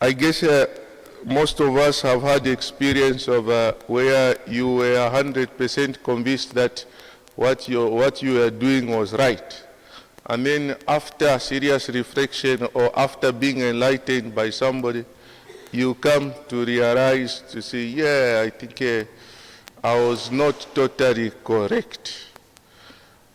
I guess most of us have had the experience of where you were 100% convinced that what you were doing was right. And then after serious reflection or after being enlightened by somebody, you come to realize to say, yeah, I think I was not totally correct.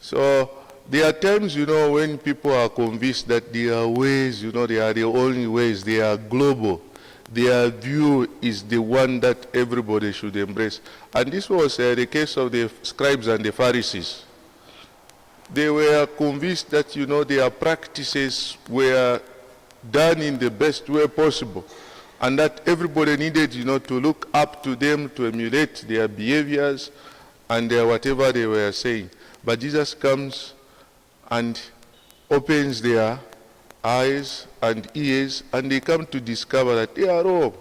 So there are times, when people are convinced that their ways, they are the only ways, they are global. Their view is the one that everybody should embrace. And this was the case of the scribes and the Pharisees. They were convinced that, their practices were done in the best way possible, and that everybody needed, to look up to them, to emulate their behaviors and whatever they were saying. But Jesus comes and opens their eyes and ears, and they come to discover that they are wrong,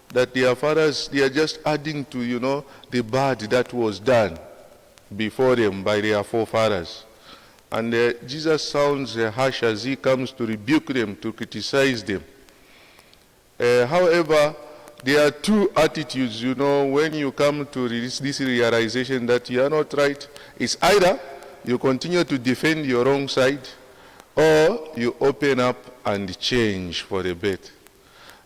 that their fathers, they are just adding to, the bad that was done before them by their forefathers. And Jesus sounds harsh as he comes to rebuke them, to criticize them. However, there are two attitudes, when you come to this realization that you are not right. It's either you continue to defend your wrong side, or you open up and change for the better.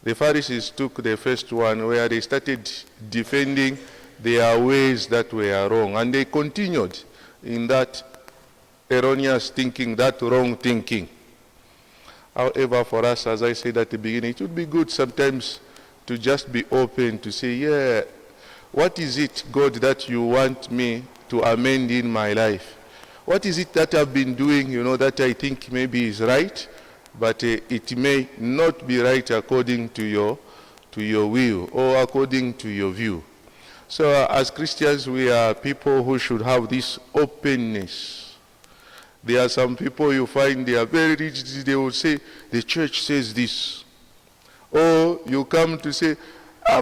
The Pharisees took the first one, where they started defending their ways that were wrong, and they continued in that erroneous thinking, that wrong thinking. However, for us, as I said at the beginning, it would be good sometimes to just be open to say, yeah, what is it, God, that you want me to amend in my life? What is it that I've been doing, that I think maybe is right, but it may not be right according to your will or according to your view. So as Christians, we are people who should have this openness. There are some people you find they are very rigid. They will say, the church says this. Or you come to say,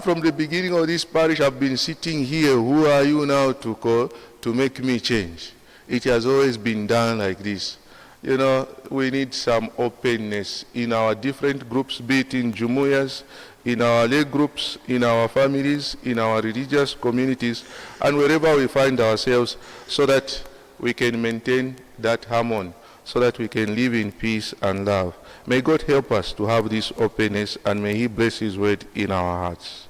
from the beginning of this parish, I've been sitting here. Who are you now to call to make me change? It has always been done like this. We need some openness in our different groups, be it in Jumuyas, in our lay groups, in our families, in our religious communities, and wherever we find ourselves, so that we can maintain that harmony, so that we can live in peace and love. May God help us to have this openness, and may He bless His word in our hearts.